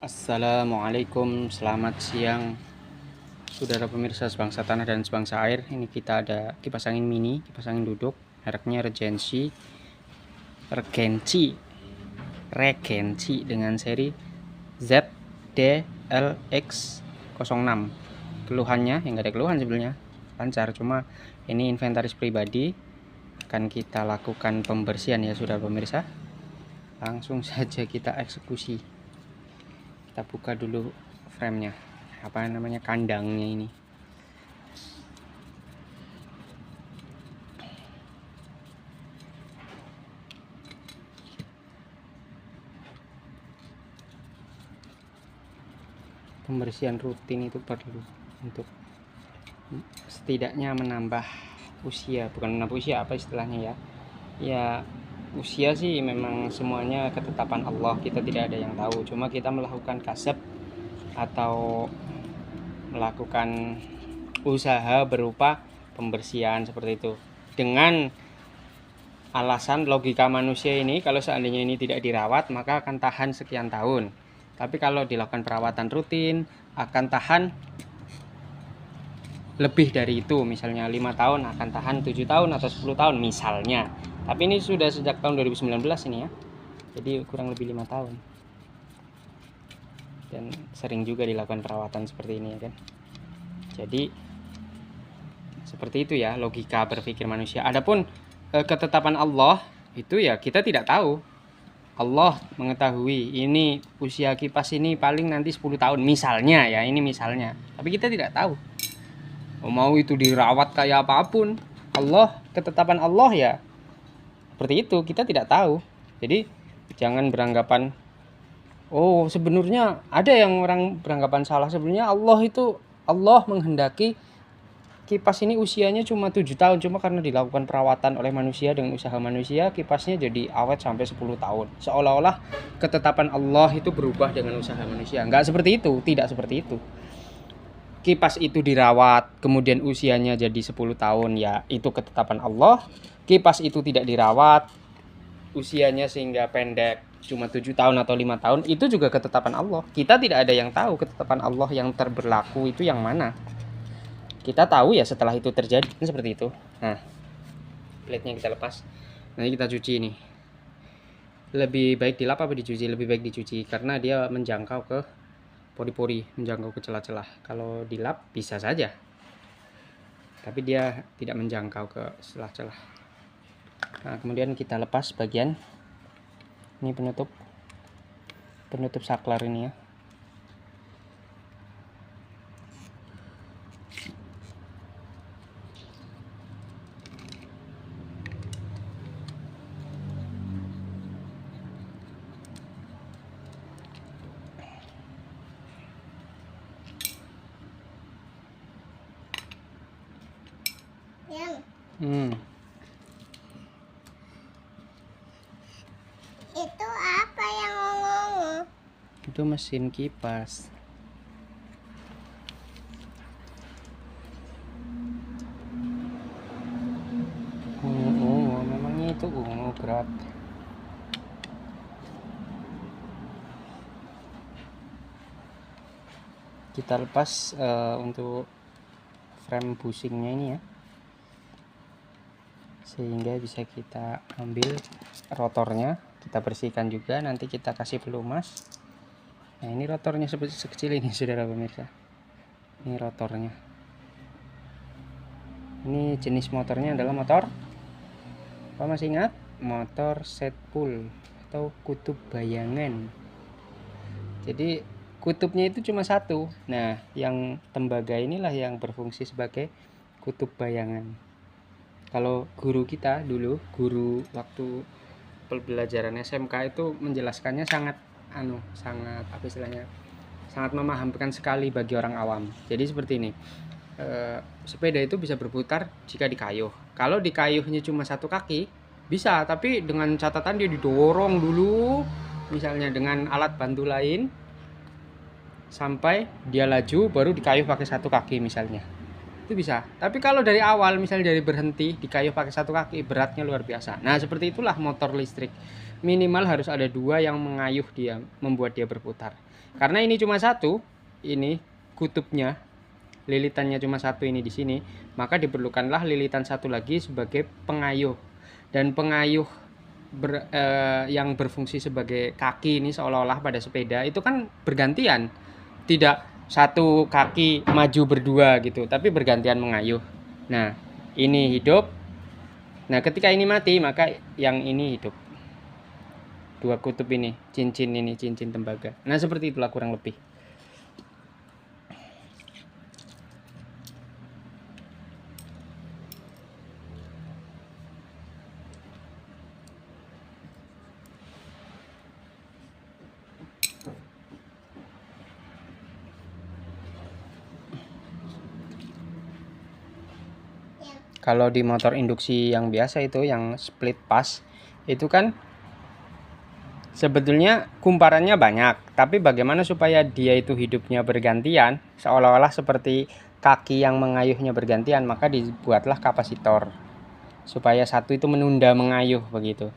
Assalamualaikum, selamat siang saudara pemirsa sebangsa tanah dan sebangsa air. Ini kita ada kipas angin mini, kipas angin duduk, mereknya Regency dengan seri ZDLX06. Keluhannya, yang gak ada keluhan sebenarnya, lancar, cuma ini inventaris pribadi. Akan kita lakukan pembersihan ya saudara pemirsa. Langsung saja kita eksekusi. Kita buka dulu framenya, kandangnya ini. Pembersihan rutin itu perlu untuk setidaknya menambah usia, bukan menambah usia, apa istilahnya ya usia sih memang semuanya ketetapan Allah, kita tidak ada yang tahu, cuma kita melakukan kasab atau melakukan usaha berupa pembersihan seperti itu dengan alasan logika manusia ini, kalau seandainya ini tidak dirawat maka akan tahan sekian tahun, tapi kalau dilakukan perawatan rutin akan tahan lebih dari itu, misalnya 5 tahun akan tahan 7 tahun atau 10 tahun misalnya. Tapi ini sudah sejak tahun 2019 ini ya, jadi kurang lebih 5 tahun. Dan sering juga dilakukan perawatan seperti ini ya kan. Jadi seperti itu ya logika berpikir manusia. Adapun ketetapan Allah itu ya kita tidak tahu. Allah mengetahui ini usia kipas ini paling nanti 10 tahun misalnya ya, ini misalnya. Tapi kita tidak tahu. Mau itu dirawat kayak apapun, Allah, ketetapan Allah ya seperti itu, kita tidak tahu. Jadi jangan beranggapan sebenarnya ada yang orang beranggapan salah. Sebenarnya Allah menghendaki kipas ini usianya cuma 7 tahun, cuma karena dilakukan perawatan oleh manusia dengan usaha manusia, kipasnya jadi awet sampai 10 tahun. Seolah-olah ketetapan Allah itu berubah dengan usaha manusia. Enggak seperti itu, tidak seperti itu. Kipas itu dirawat, kemudian usianya jadi 10 tahun, ya itu ketetapan Allah. Kipas itu tidak dirawat, usianya sehingga pendek, cuma 7 tahun atau 5 tahun, itu juga ketetapan Allah. Kita tidak ada yang tahu ketetapan Allah yang terberlaku itu yang mana. Kita tahu ya setelah itu terjadi, seperti itu. Nah, plate-nya kita lepas. Nanti kita cuci ini. Lebih baik dilap apa dicuci? Lebih baik dicuci, karena dia menjangkau ke pori-pori, menjangkau ke celah-celah. Kalau dilap bisa saja, tapi dia tidak menjangkau ke celah-celah. Nah, kemudian kita lepas bagian ini penutup saklar ini ya. Itu apa yang ngomong? Itu mesin kipas. Memangnya itu berat. Kita lepas untuk frame bushingnya ini ya, sehingga bisa kita ambil rotornya, kita bersihkan juga, nanti kita kasih pelumas. Nah, ini rotornya sekecil ini saudara pemirsa, ini rotornya. Ini jenis motornya adalah motor apa, masih ingat? Motor set pull atau kutub bayangan. Jadi kutubnya itu cuma satu. Nah, yang tembaga inilah yang berfungsi sebagai kutub bayangan. Kalau guru kita dulu, guru waktu pembelajaran SMK itu menjelaskannya sangat sangat memahamkan sekali bagi orang awam. Jadi seperti ini, sepeda itu bisa berputar jika dikayuh. Kalau dikayuhnya cuma satu kaki bisa, tapi dengan catatan dia didorong dulu, misalnya dengan alat bantu lain sampai dia laju, baru dikayuh pakai satu kaki misalnya, itu bisa. Tapi kalau dari awal misalnya dari berhenti dikayuh pakai satu kaki, beratnya luar biasa. Nah, seperti itulah motor listrik, minimal harus ada 2 yang mengayuh dia, membuat dia berputar. Karena ini cuma satu, ini kutubnya, lilitannya cuma satu ini di sini, maka diperlukanlah lilitan satu lagi sebagai pengayuh. Dan pengayuh yang berfungsi sebagai kaki ini seolah-olah pada sepeda itu kan bergantian, tidak satu kaki maju berdua gitu, tapi bergantian mengayuh. Nah, ini hidup. Nah, ketika ini mati, maka yang ini hidup. Dua kutub ini, cincin tembaga. Nah, seperti itulah kurang lebih. Kalau di motor induksi yang biasa itu, yang split pass, itu kan sebetulnya kumparannya banyak, tapi bagaimana supaya dia itu hidupnya bergantian, seolah-olah seperti kaki yang mengayuhnya bergantian, maka dibuatlah kapasitor supaya satu itu menunda mengayuh begitu.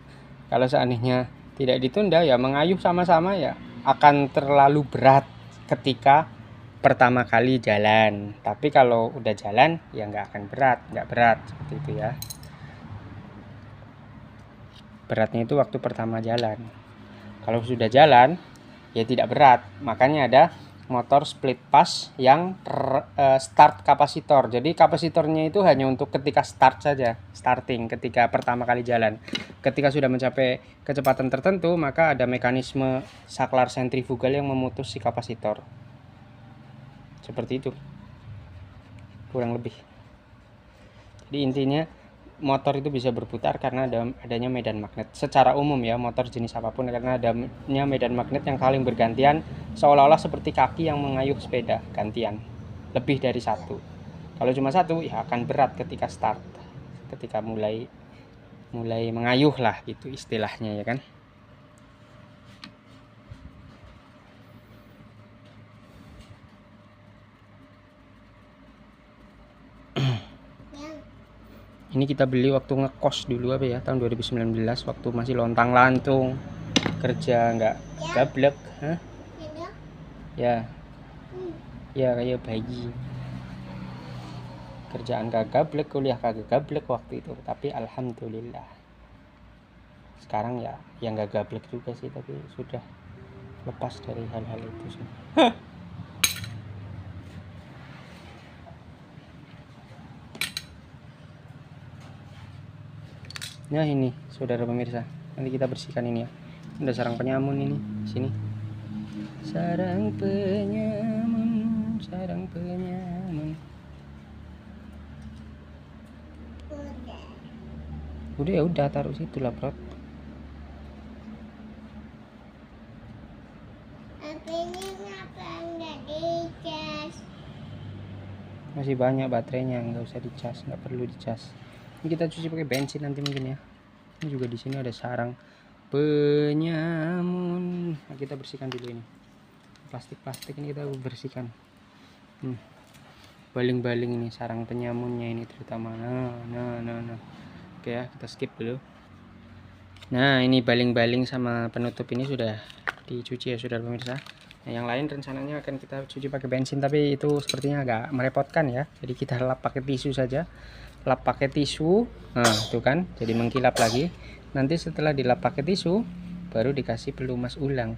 Kalau seandainya tidak ditunda, ya mengayuh sama-sama ya akan terlalu berat ketika pertama kali jalan. Tapi kalau udah jalan ya nggak akan nggak berat seperti itu ya. Beratnya itu waktu pertama jalan. Kalau sudah jalan ya tidak berat. Makanya ada motor split pass yang start kapasitor. Jadi kapasitornya itu hanya untuk ketika start saja, starting, ketika pertama kali jalan. Ketika sudah mencapai kecepatan tertentu, maka ada mekanisme saklar sentrifugal yang memutus si kapasitor. Seperti itu kurang lebih. Jadi intinya motor itu bisa berputar karena adanya medan magnet. Secara umum ya, motor jenis apapun karena adanya medan magnet yang saling bergantian, seolah-olah seperti kaki yang mengayuh sepeda gantian, lebih dari satu. Kalau cuma satu ya akan berat ketika start, ketika mulai mengayuh lah gitu istilahnya ya kan. Ini kita beli waktu ngekos dulu apa ya, tahun 2019 waktu masih lontang-lantung, kerja nggak gablek. Hah? Ya kayak bayi, kerjaan kagak gablek, kuliah kagak gablek waktu itu, tapi alhamdulillah sekarang ya yang nggak gablek juga sih, tapi sudah lepas dari hal-hal itu sih. Nah ini saudara pemirsa, nanti kita bersihkan ini ya. Ada sarang penyamun ini sini. Sarang penyamun. Udah ya udah, taruh situ lah bro. Masih banyak baterainya, nggak usah dicas, nggak perlu dicas. Ini kita cuci pakai bensin nanti mungkin ya. Ini juga di sini ada sarang penyamun. Nah, kita bersihkan dulu ini. Plastik ini kita bersihkan. Baling-baling ini sarang penyamunnya ini terutama. Nah. Oke ya, kita skip dulu. Nah, ini baling-baling sama penutup ini sudah dicuci ya saudara pemirsa. Nah, yang lain rencananya akan kita cuci pakai bensin, tapi itu sepertinya agak merepotkan ya. Jadi kita lap pakai tisu saja. Lap pakai tisu. Nah, itu kan jadi mengkilap lagi. Nanti setelah dilap pakai tisu baru dikasih pelumas ulang.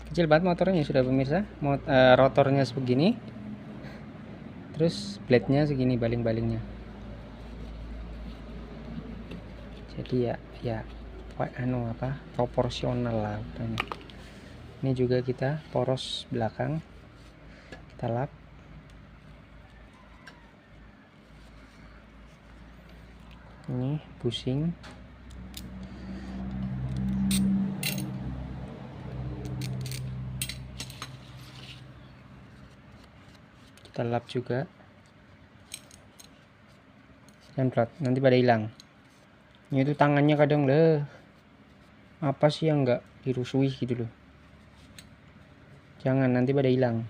Kecil banget motornya sudah pemirsa. Rotornya sebegini. Terus blade-nya segini baling-balingnya. Jadi ya proporsional lah katanya. Ini juga kita poros belakang kita lap. Ini pusing. Kita lap juga. Semprot, nanti pada hilang. Ini tuh tangannya kadang apa sih yang nggak dirusui gitu loh. Jangan, nanti pada hilang.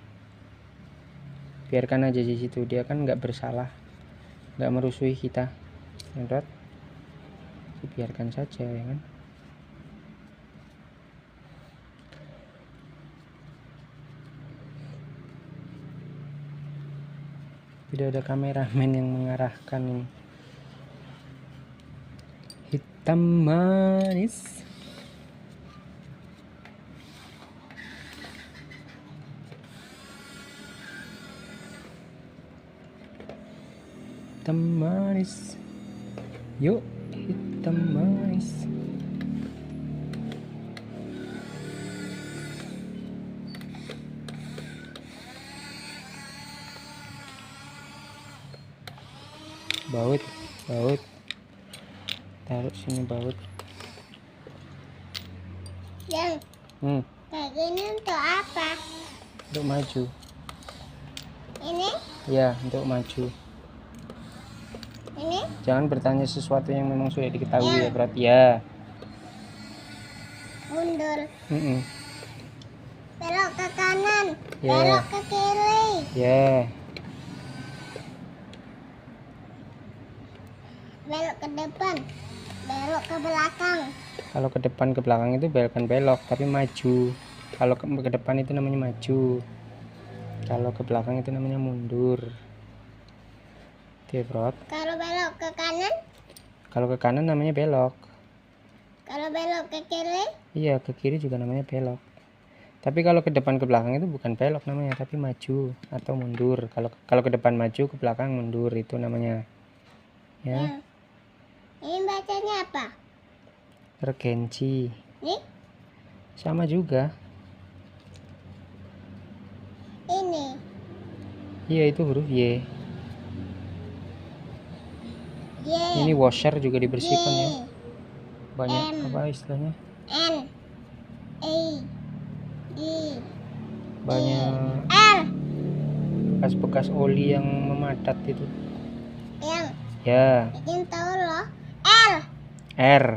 Biarkan aja di situ, dia kan nggak bersalah, nggak merusui kita. Semprot, biarkan saja ya kan. Tidak ada kameramen yang mengarahkan ini. Hitam manis. Hitam manis. Yuk, hitam manis. Baut, baut. Taruh sini baut. Yang kayak gini untuk apa? Untuk maju. Ini? Ya, untuk maju. Ini? Jangan bertanya sesuatu yang memang sudah diketahui ya, berarti ya. Mundur. Mm-mm. Belok ke kanan. Ya. Belok ke kiri. Ya, Belok ke depan. Belok ke belakang. kalau ke depan ke belakang itu bukan belok, tapi maju. Kalau ke depan itu namanya maju. Kalau ke belakang itu namanya mundur. Oke, bro. Kalau belok ke kanan. Kalau ke kanan namanya belok. Kalau belok ke kiri. Iya, ke kiri juga namanya belok. Tapi kalau ke depan ke belakang itu bukan belok namanya, tapi maju atau mundur. Kalau ke depan maju, ke belakang mundur, itu namanya. Ya, Ini bacanya apa? urgensi. Nih. Sama juga. Ini. Iya, itu huruf Y. Y. Ini washer juga dibersihkan ya. Y. Banyak M. apa istilahnya? N. E. D. Banyak L. bekas-bekas oli yang memadat itu. Yang Ya, bikin tahu loh. L. R.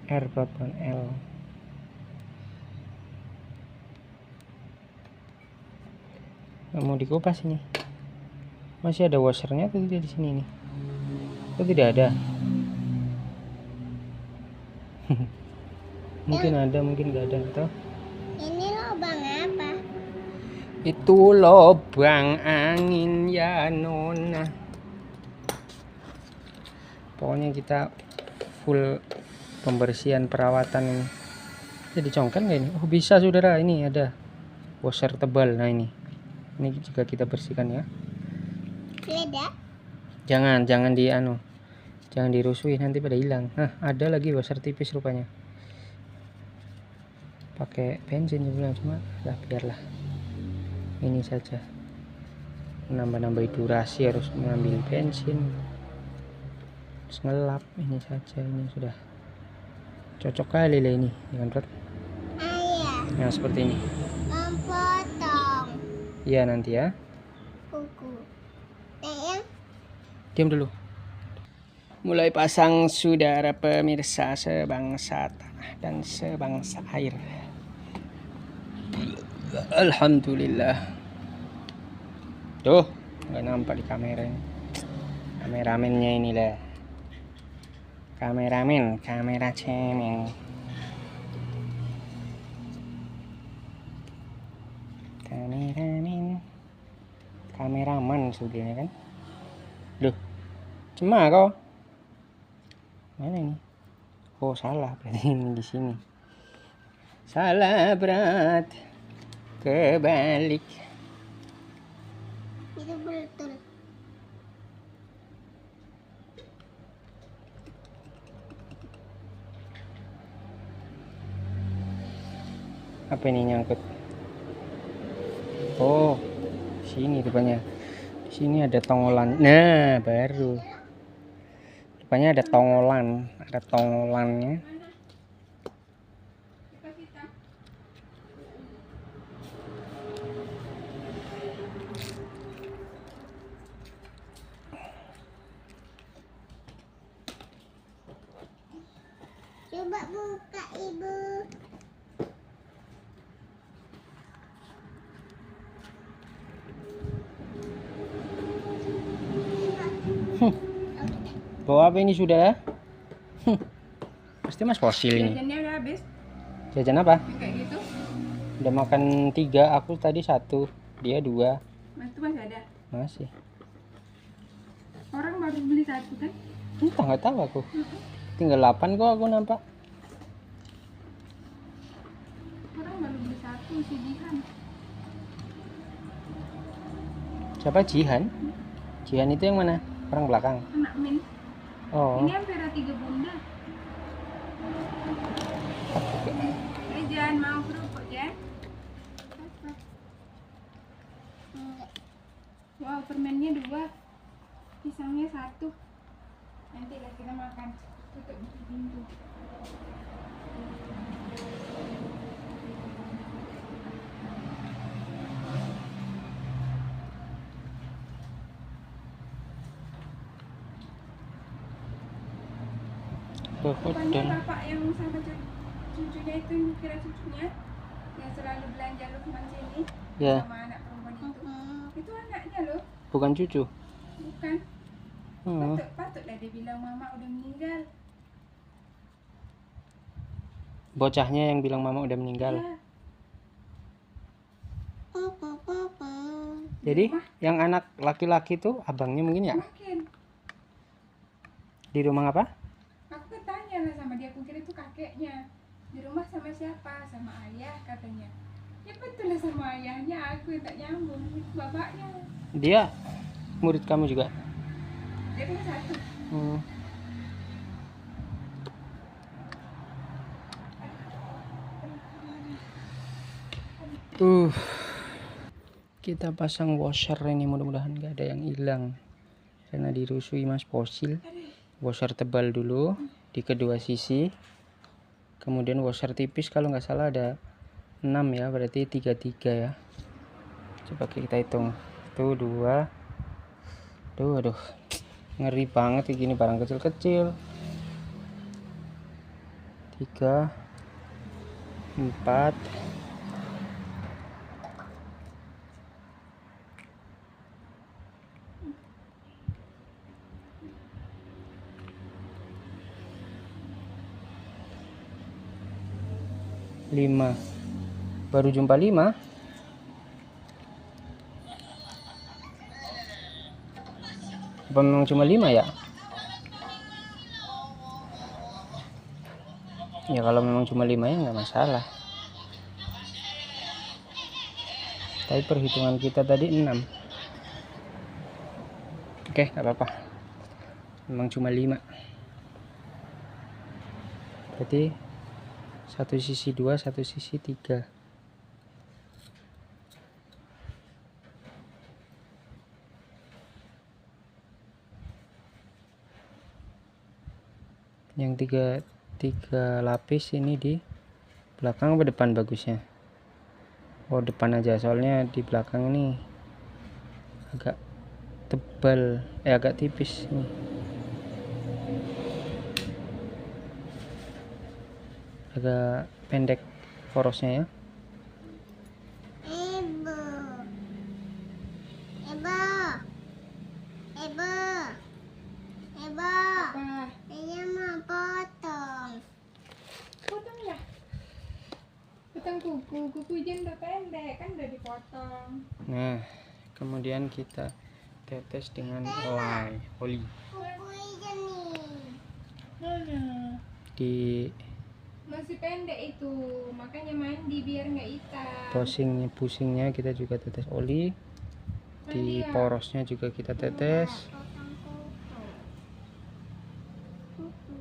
R bukan L. Nggak mau dikupas ini. Masih ada washernya atau tidak di sini nih? Atau tidak ada? Mungkin ada, mungkin nggak ada, atau? Ini lubang apa? Itu lubang angin ya nona. Pokoknya kita full pembersihan perawatan ini. Jadi congkel nggak ini? Oh bisa saudara, ini ada washer tebal. Nah ini juga kita bersihkan ya. Beda. Jangan jangan dirusui, nanti pada hilang. Nah ada lagi washer tipis rupanya. Pakai bensin sebenarnya, cuma lah biarlah. Ini saja. Nambah durasi harus mengambil bensin. Terus ngelap ini saja, ini sudah cocok kali lah ini, ya kan bro? Ayah. Nah seperti ini. Memotong Iya nanti ya. kuku. Yang Diam dulu. Mulai pasang saudara pemirsa sebangsa tanah dan sebangsa air. Alhamdulillah. Tuh, nggak nampak di kamera ini. Kameramennya inilah. Kamera cemeng. Kameraman sebenarnya kan. Loh, cema kau. Mana ini? Oh, salah berarti ini di sini. Salah berat. Kebalik. itu betul. Apa ini nyangkut? Oh, sini rupanya. Di sini ada tongolan. Nah, baru. Rupanya ada tongolannya. Coba buka ibu. Bawa apa ini sudah? Pasti mas fosil ini. Jajannya udah habis? Jajan apa? Yang kayak gitu? Udah makan 3, aku tadi 1, dia 2. Mas itu masih ada. Masih. Orang baru beli satu kan? Entah, nggak tahu aku. Tinggal 8 kok aku nampak. Orang baru beli satu si Jihan. Siapa Jihan? Jihan itu yang mana? Orang belakang. Anak Min. Oh, Ini hampir 3 bunda. Jan mau kerupuk Jan? Enggak. Wow, permennya 2, pisangnya 1. Nanti lah kita makan. Tutup pintu. Rupanya dan bapak yang sama cucunya itu, kira cucunya yang selalu belanja Lukman sini ya, sama anak perempuan itu anaknya loh, bukan cucu. bukan. Hmm. Patutlah dia bilang mama udah meninggal. Bocahnya yang bilang mama udah meninggal. Ya, Jadi yang anak laki-laki tuh abangnya mungkin ya? mungkin. Di rumah apa? Aku tanya lah sama dia, aku kira itu kakeknya. Di rumah sama siapa? Sama ayah katanya. Ya betul lah, sama ayahnya, aku yang tak nyambung. Itu bapaknya. Dia murid kamu juga? Dia punya 1. Hmm. Kita pasang washer ini, mudah-mudahan nggak ada yang hilang karena dirusui Mas Fosil. Washer tebal dulu di kedua sisi, kemudian washer tipis kalau nggak salah ada 6 ya, berarti 33 ya. Coba kita hitung. 1, 2. Aduh, ngeri banget kayak gini barang kecil-kecil. 3, 4, 5. Baru jumpa 5. Apa memang cuma 5 ya? Ya kalau memang cuma 5 ya nggak masalah. Tapi perhitungan kita tadi 6. Oke, nggak apa-apa. Memang cuma 5. Berarti satu sisi 2, satu sisi 3. Yang tiga lapis ini di belakang apa depan bagusnya? Oh, depan aja, soalnya di belakang ini agak tebal, agak tipis nih. Agak pendek porosnya ya. Ibu. Apa? Saya mau potong. Potong ya? Potong kuku Jen udah pendek kan, udah dipotong. Nah, kemudian kita tetes dengan oli Kuku ikan nih. Mana? di Masih pendek itu, makanya mandi biar nggak hitam. pusingnya kita juga tetes oli, di porosnya juga kita tetes. Potong kuku.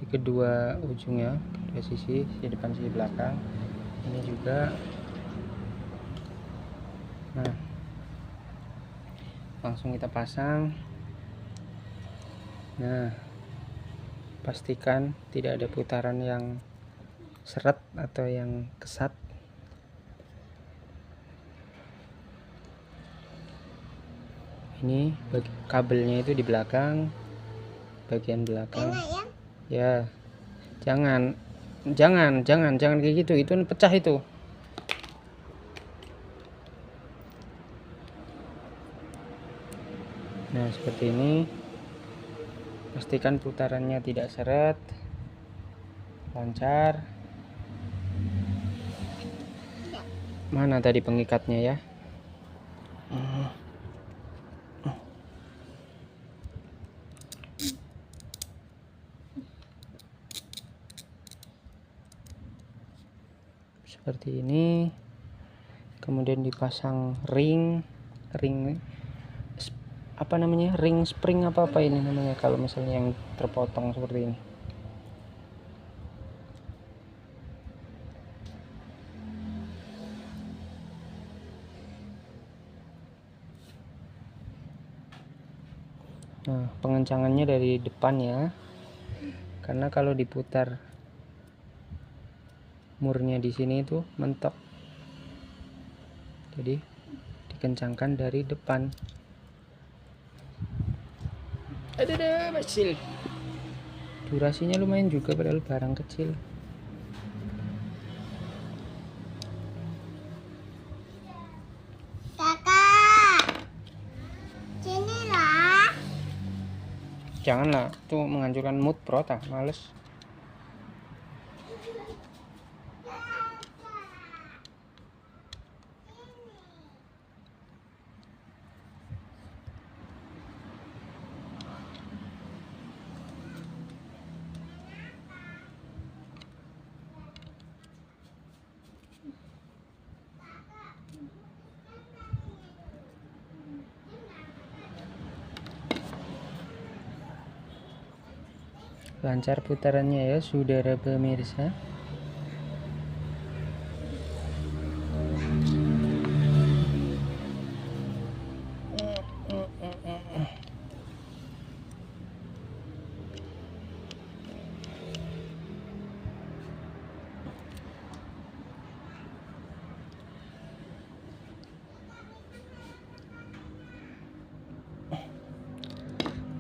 Di kedua ujungnya, kedua sisi depan sisi belakang ini juga. Nah, langsung kita pasang. Nah, pastikan tidak ada putaran yang seret atau yang kesat. Ini kabelnya itu di belakang, bagian belakang. Enak ya? Ya, jangan kayak gitu, itu pecah itu. Nah, seperti ini. Pastikan putarannya tidak seret, lancar. Mana tadi pengikatnya ya? Seperti ini. Kemudian dipasang ring apa namanya, ring spring apa ini namanya kalau misalnya yang terpotong seperti ini. Nah, pengencangannya dari depan ya, karena kalau diputar murnya di sini itu mentok, jadi dikencangkan dari depan. Ada hasil. Durasinya lumayan juga padahal barang kecil. Kakak, sinilah. Janganlah, itu menghancurkan mood bro, tak males. Lancar putarannya ya saudara pemirsa.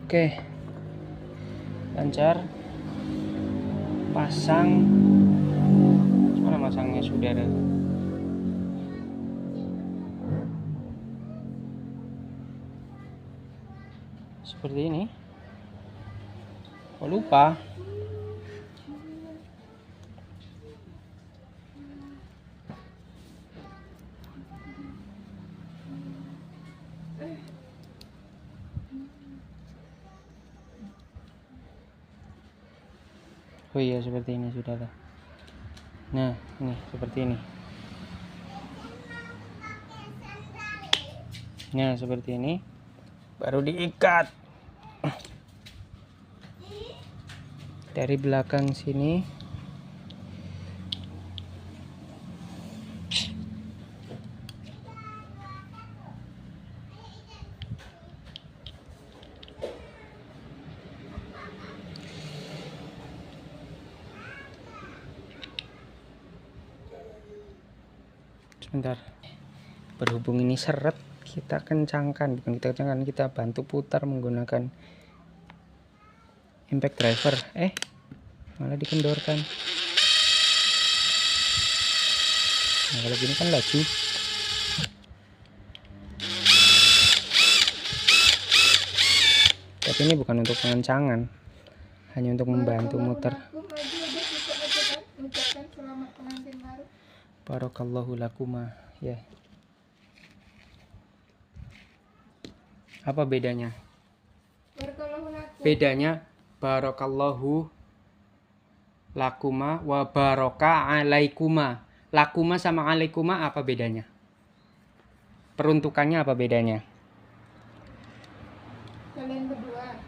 Oke, lancar. Pasang. Mana masangnya saudara? Seperti ini. Oh, lupa. Oh iya, seperti ini saudara. Nah, ini seperti ini. Nah, seperti ini. Baru diikat. Dari belakang sini. Sebentar, berhubung ini seret, kita kencangkan, bukan kita kencangkan, kita bantu putar menggunakan impact driver. Malah dikendorkan. Nah, kalau gini kan laju. Tapi ini bukan untuk pengencangan, hanya untuk membantu muter. Barakallahu lakuma ya. Apa bedanya? Bedanya barakallahu lakuma wa baraka alaikuma. Lakuma sama alaikuma apa bedanya? Peruntukannya apa bedanya? Kalian berdua.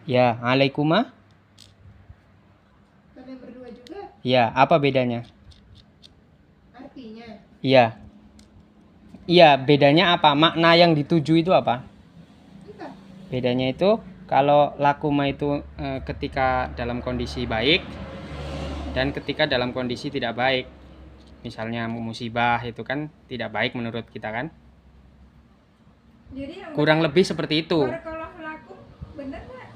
Ya, alaikuma? Kalian berdua juga. Ya, apa bedanya? Artinya. Iya. Iya, bedanya apa? Makna yang dituju itu apa? Entah. Bedanya itu kalau lakuma itu ketika dalam kondisi baik dan ketika dalam kondisi tidak baik. Misalnya musibah itu kan tidak baik menurut kita kan? Jadi Kurang lebih seperti itu. kalau laku bener nggak?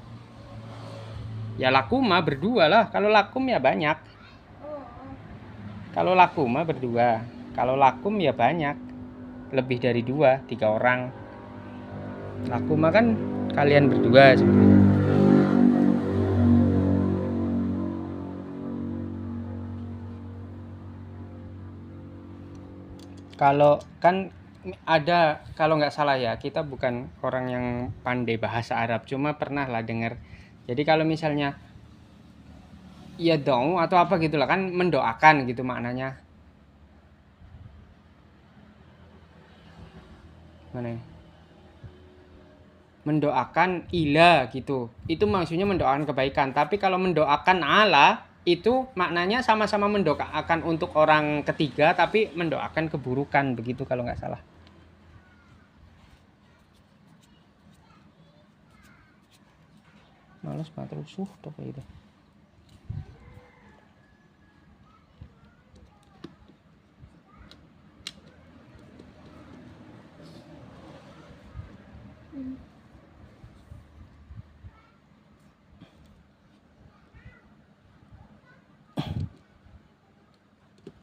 Ya lakuma berdua lah. Kalau lakum ya banyak. Oh. Kalau lakuma berdua. Kalau lakum ya banyak. Lebih dari 2, 3 orang. Lakuma kan kalian berdua sebenarnya. Kalau kan ada, kalau nggak salah ya, kita bukan orang yang pandai bahasa Arab, cuma pernah lah dengar. Jadi kalau misalnya ya dong atau apa gitulah kan mendoakan gitu maknanya. Mana? Mendoakan ilah gitu. Itu maksudnya mendoakan kebaikan. Tapi kalau mendoakan Allah itu maknanya sama-sama mendoakan untuk orang ketiga tapi mendoakan keburukan begitu kalau nggak salah. Males banget rusuh tuh kayak gitu.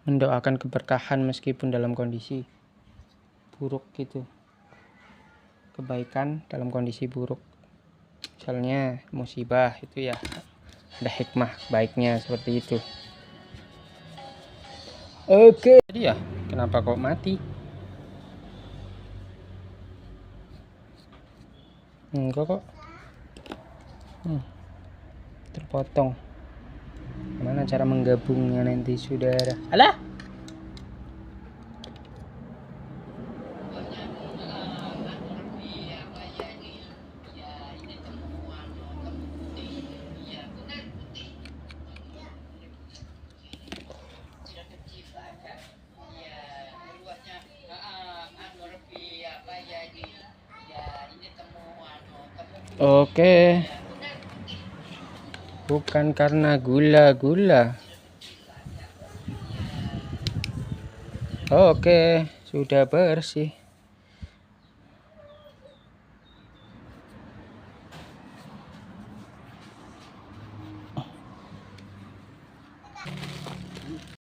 Mendoakan keberkahan meskipun dalam kondisi buruk gitu. Kebaikan dalam kondisi buruk. Misalnya musibah itu ya ada hikmah baiknya seperti itu. Oke. Jadi ya kenapa kok mati? Enggak kok. Terpotong. Gimana cara menggabungnya nanti saudara? Alah. Oke. Bukan karena gula-gula. Oke, sudah bersih.